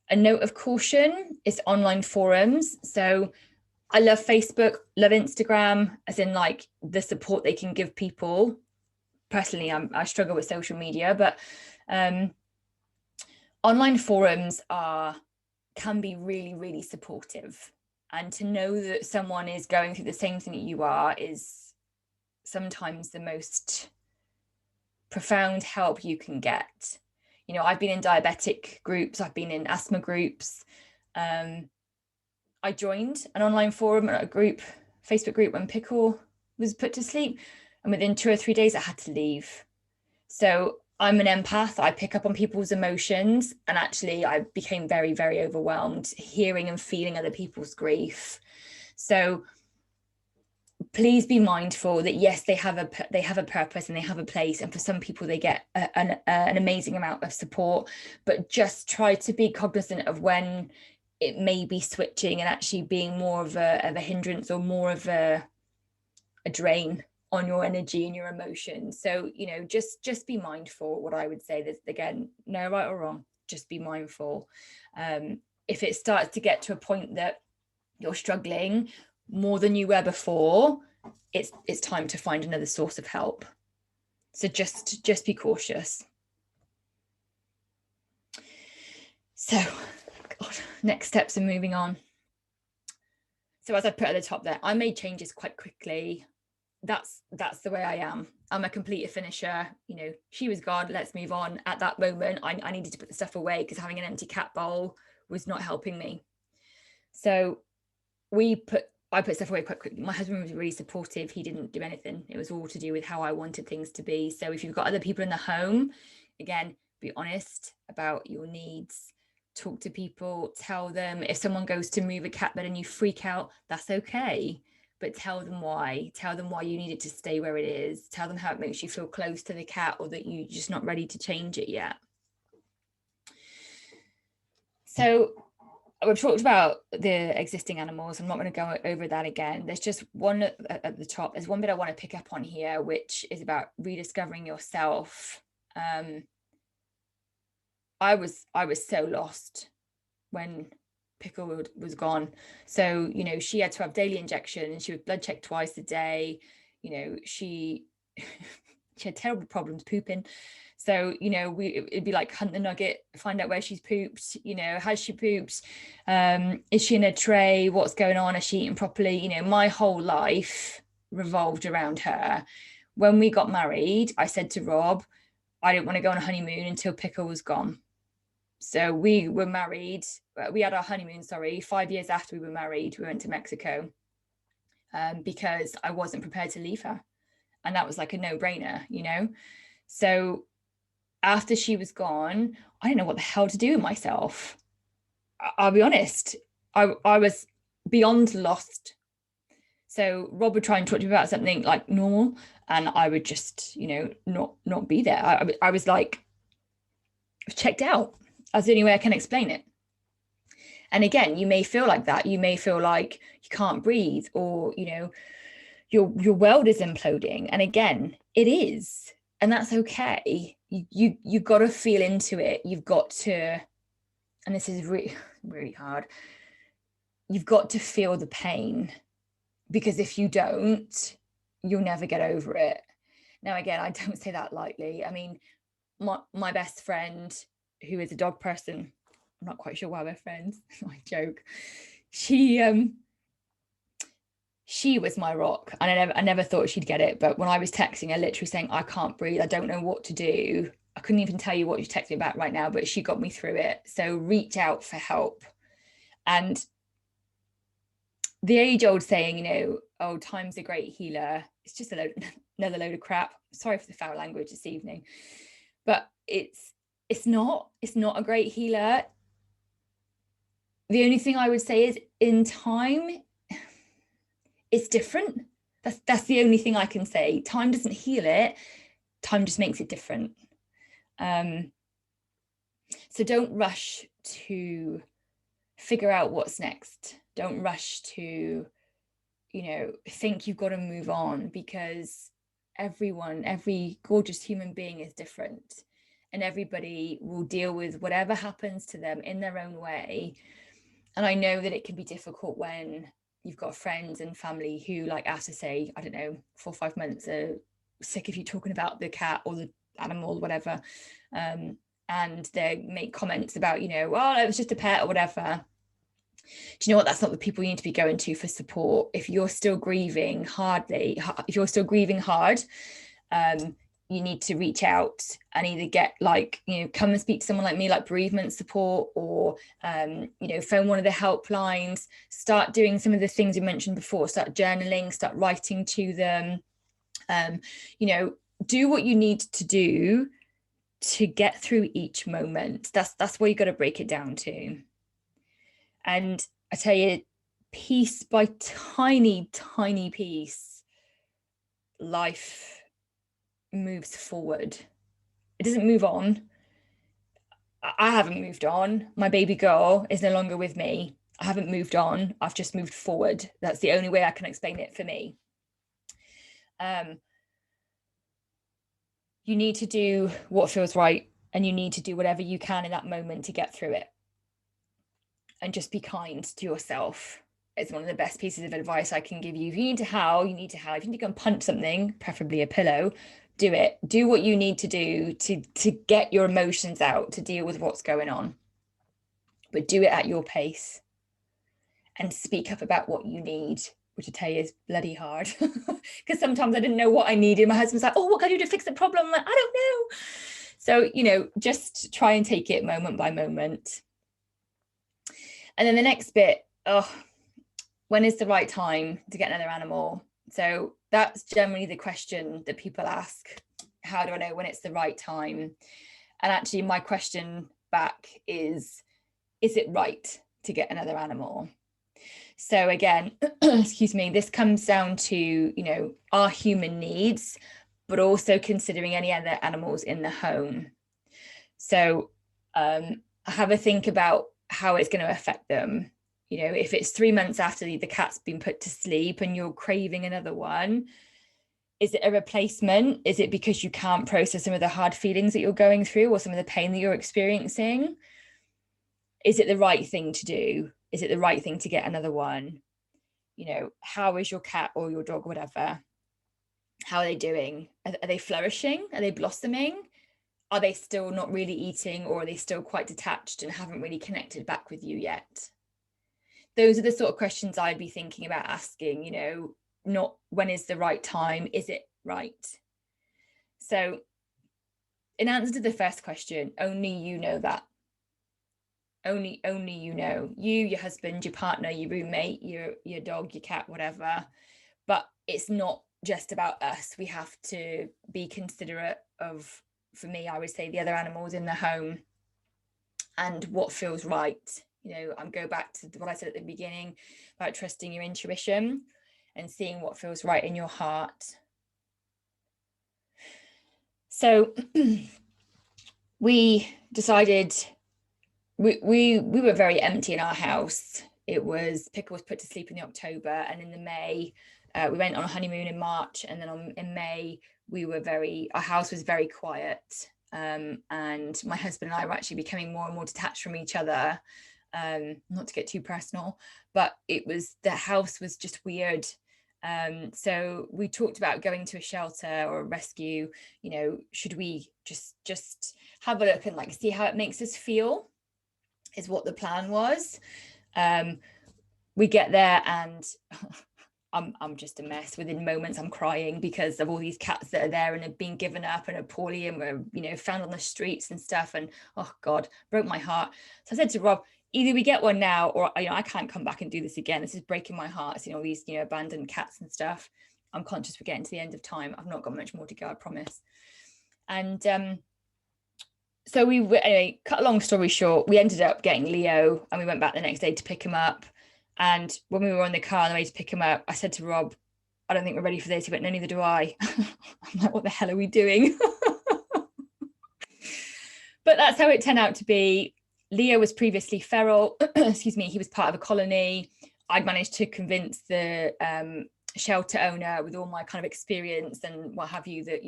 A note of caution is online forums. So I love Facebook, love Instagram, as in like the support they can give people. Personally, I struggle with social media, but online forums can be really, really supportive. And to know that someone is going through the same thing that you are is sometimes the most profound help you can get. I've been in diabetic groups, I've been in asthma groups. I joined an online forum, a Facebook group, when Pickle was put to sleep, and within 2 or 3 days I had to leave. So I'm an empath. I pick up on people's emotions, and actually I became very, very overwhelmed hearing and feeling other people's grief. So please be mindful that yes, they have a purpose and they have a place, and for some people they get an amazing amount of support, but just try to be cognizant of when it may be switching and actually being more of a hindrance or more of a drain on your energy and your emotions. So, you know, just be mindful. What I would say, there's, again, no right or wrong, just be mindful. If it starts to get to a point that you're struggling more than you were before, it's time to find another source of help. So just be cautious. So, God, next steps and moving on. So as I put at the top there, I made changes quite quickly. That's the way I am. I'm a completer finisher. You know, she was gone, let's move on. At that moment, I needed to put the stuff away because having an empty cat bowl was not helping me. So I put stuff away quite quickly. My husband was really supportive. He didn't do anything. It was all to do with how I wanted things to be. So if you've got other people in the home, again, be honest about your needs. Talk to people, tell them. If someone goes to move a cat bed and you freak out, that's okay. But tell them why. Tell them why you need it to stay where it is. Tell them how it makes you feel close to the cat, or that you're just not ready to change it yet. So we've talked about the existing animals. I'm not going to go over that again. There's just one at the top. There's one bit I want to pick up on here, which is about rediscovering yourself. I was so lost when Pickle was gone. So, you know, she had to have daily injections. She was blood checked twice a day. You know, she had terrible problems pooping. So, you know, it'd be like hunt the nugget, find out where she's pooped, you know, has she pooped? Is she in a tray? What's going on? Is she eating properly? You know, my whole life revolved around her. When we got married, I said to Rob, I didn't want to go on a honeymoon until Pickle was gone. So we were married. We had our honeymoon, 5 years after we were married, we went to Mexico because I wasn't prepared to leave her. And that was like a no-brainer, you know? So after she was gone, I didn't know what the hell to do with myself. I'll be honest, I was beyond lost. So Rob would try and talk to me about something like normal, and I would just, you know, not be there. I was like checked out. That's the only way I can explain it. And again, you may feel like that. You may feel like you can't breathe, or, you know, your world is imploding. And again, it is. And that's okay. You've got to feel into it. You've got to, and this is really, really hard. You've got to feel the pain, because if you don't, you'll never get over it. Now, again, I don't say that lightly. I mean, my best friend, who is a dog person, I'm not quite sure why we're friends. I joke. She was my rock, and I never thought she'd get it. But when I was texting her, literally saying, I can't breathe, I don't know what to do, I couldn't even tell you what you texted me about right now, but she got me through it. So reach out for help. And the age-old saying, you know, oh, time's a great healer, it's just another load of crap. Sorry for the foul language this evening, but it's not a great healer. The only thing I would say is, in time, it's different. That's the only thing I can say. Time doesn't heal it. Time just makes it different. So don't rush to figure out what's next. Don't rush to, you know, think you've got to move on, because every gorgeous human being is different, and everybody will deal with whatever happens to them in their own way. And I know that it can be difficult when you've got friends and family who, like, after, say, I don't know, 4 or 5 months, are sick of you talking about the cat or the animal, whatever, and they make comments about, you know, well, it was just a pet or whatever. Do you know what? That's not the people you need to be going to for support. If you're still grieving hard, you need to reach out and either get, like, you know, come and speak to someone like me, like bereavement support, or, you know, phone one of the helplines, start doing some of the things you mentioned before, start journaling, start writing to them, you know, do what you need to do to get through each moment. That's where you got to break it down to. And I tell you, piece by tiny piece, life moves forward. It doesn't move on. I haven't moved on. My baby girl is no longer with me. I haven't moved on. I've just moved forward. That's the only way I can explain it for me. You need to do what feels right, and you need to do whatever you can in that moment to get through it. And just be kind to yourself. It's one of the best pieces of advice I can give you. If you need to howl, you need to howl. If you need to go and punch something, preferably a pillow, do it. Do what you need to do to get your emotions out, to deal with what's going on. But do it at your pace, and speak up about what you need, which I tell you is bloody hard. Because sometimes I didn't know what I needed. My husband's like, oh, what can I do to fix the problem? I'm like, I don't know. So, just try and take it moment by moment. And then the next bit, when is the right time to get another animal? So that's generally the question that people ask. How do I know when it's the right time? And actually my question back is it right to get another animal? So again, excuse me, this comes down to, our human needs, but also considering any other animals in the home. So have a think about how it's going to affect them. If it's 3 months after the cat's been put to sleep and you're craving another one, is it a replacement? Is it because you can't process some of the hard feelings that you're going through or some of the pain that you're experiencing? Is it the right thing to do? Is it the right thing to get another one? How is your cat or your dog, whatever? How are they doing? Are they flourishing? Are they blossoming? Are they still not really eating, or are they still quite detached and haven't really connected back with you yet? Those are the sort of questions I'd be thinking about asking, not when is the right time, is it right? So in answer to the first question, only you know that. Only you, your husband, your partner, your roommate, your dog, your cat, whatever. But it's not just about us. We have to be considerate of, for me, I would say, the other animals in the home and what feels right. I'm go back to what I said at the beginning about trusting your intuition and seeing what feels right in your heart. So we decided we were very empty in our house. Pickle was put to sleep in the October, and in the May, we went on a honeymoon in March, and then in May our house was very quiet. And my husband and I were actually becoming more and more detached from each other. Not to get too personal, but the house was just weird. So we talked about going to a shelter or a rescue. Should we just have a look and see how it makes us feel, is what the plan was. We get there and I'm just a mess. Within moments I'm crying because of all these cats that are there and have been given up and are poorly and were found on the streets and stuff, and oh God, broke my heart. So I said to Rob, either we get one now or I can't come back and do this again. This is breaking my heart, seeing all these abandoned cats and stuff. I'm conscious we're getting to the end of time. I've not got much more to go, I promise. And so anyway, cut a long story short, we ended up getting Leo and we went back the next day to pick him up. And when we were on the car on the way to pick him up, I said to Rob, I don't think we're ready for this. He went, no, neither do I. I'm like, what the hell are we doing? But that's how it turned out to be. Leo was previously feral. Excuse me. He was part of a colony. I'd managed to convince the shelter owner, with all my kind of experience and what have you, that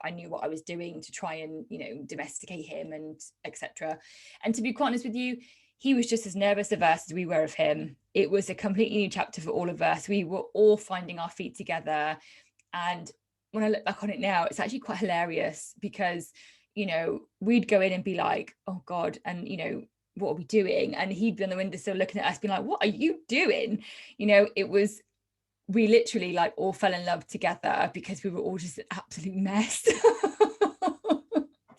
I knew what I was doing to try and domesticate him and etc. And to be quite honest with you, he was just as nervous averse as we were of him. It was a completely new chapter for all of us. We were all finding our feet together, and when I look back on it now, it's actually quite hilarious because we'd go in and be like, oh God, and what are we doing? And he'd be on the windowsill looking at us being like, what are you doing? We literally all fell in love together because we were all just an absolute mess. It's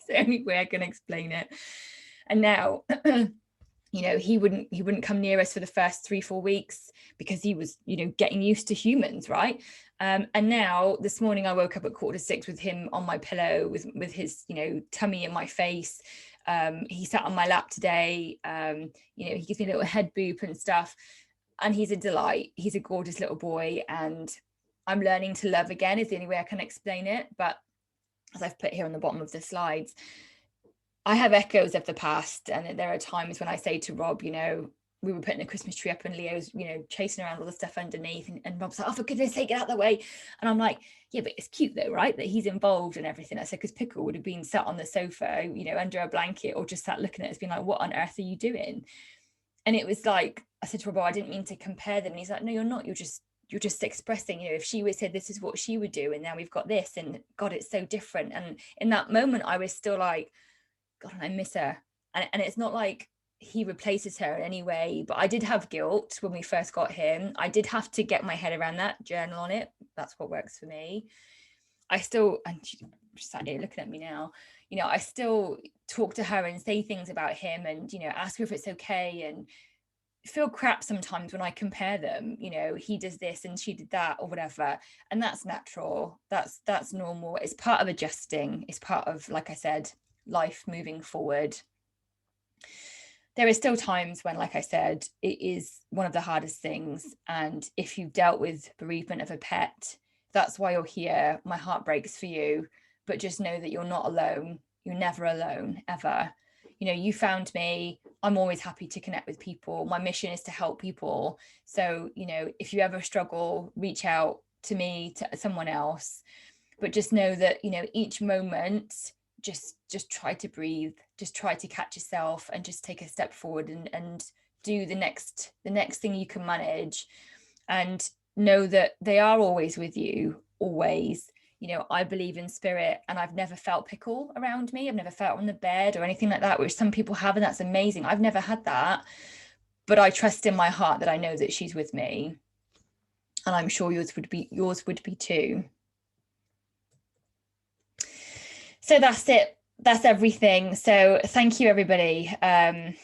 the only way I can explain it. And now he wouldn't come near us for the first 3-4 weeks because he was getting used to humans, right? And now this morning I woke up at 5:45 with him on my pillow with his tummy in my face. He sat on my lap today. He gives me a little head boop and stuff. And he's a delight. He's a gorgeous little boy, and I'm learning to love again is the only way I can explain it. But as I've put here on the bottom of the slides, I have echoes of the past, and there are times when I say to Rob, we were putting a Christmas tree up and Leo's, you know, chasing around all the stuff underneath, and Rob's like, oh, for goodness sake, get out of the way. And I'm like, yeah, but it's cute though, right, that he's involved and everything. I said, because Pickle would have been sat on the sofa, you know, under a blanket, or just sat looking at us being like, what on earth are you doing? And it was like, I said to Rob, I didn't mean to compare them. And he's like, no, you're not, you're just expressing, you know, if she would said this is what she would do, and now we've got this, and God, it's so different. And in that moment I was still like, God, I miss her. And it's not like he replaces her in any way, but I did have guilt when we first got him. I did have to get my head around that, journal on it. That's what works for me. I still, and she sat here looking at me now, you know, I still talk to her and say things about him, and, you know, ask her if it's okay, and feel crap sometimes when I compare them. You know, he does this and she did that, or whatever. And that's natural. That's normal. It's part of adjusting. It's part of, like I said, life moving forward. There are still times when, like I said, it is one of the hardest things. And if you've dealt with bereavement of a pet, that's why you're here. My heart breaks for you, but just know that you're not alone. You're never alone, ever. You know, you found me. I'm always happy to connect with people. My mission is to help people. So, you know, if you ever struggle, reach out to me, to someone else. But just know that, you know, each moment, just try to breathe, just try to catch yourself, and just take a step forward, and do the next thing you can manage. And know that they are always with you, always. You know, I believe in spirit, and I've never felt Pickle around me. I've never felt on the bed or anything like that, which some people have, and that's amazing. I've never had that, but I trust in my heart that I know that she's with me, and I'm sure yours would be too. So that's it. That's everything. So thank you, everybody. I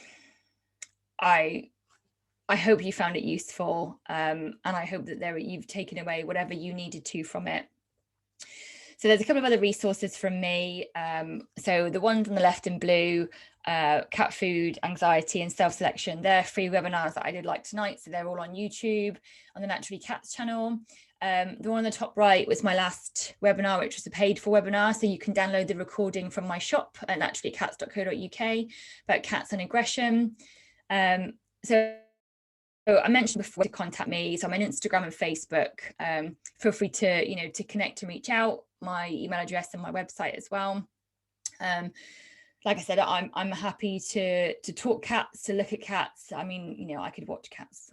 hope you found it useful, and I hope that you've taken away whatever you needed to from it. So there's a couple of other resources from me. So the ones on the left in blue, cat food, anxiety, and self-selection, they're free webinars that I did like tonight. So they're all on YouTube, on the Naturally Cats channel. The one on the top right was my last webinar, which was a paid for webinar. So you can download the recording from my shop at naturallycats.co.uk about cats and aggression. So I mentioned before to contact me. So I'm on Instagram and Facebook. Feel free to, you know, to connect and reach out. My email address and my website as well. Like I said, I'm happy to talk cats, to look at cats. I mean, you know, I could watch cats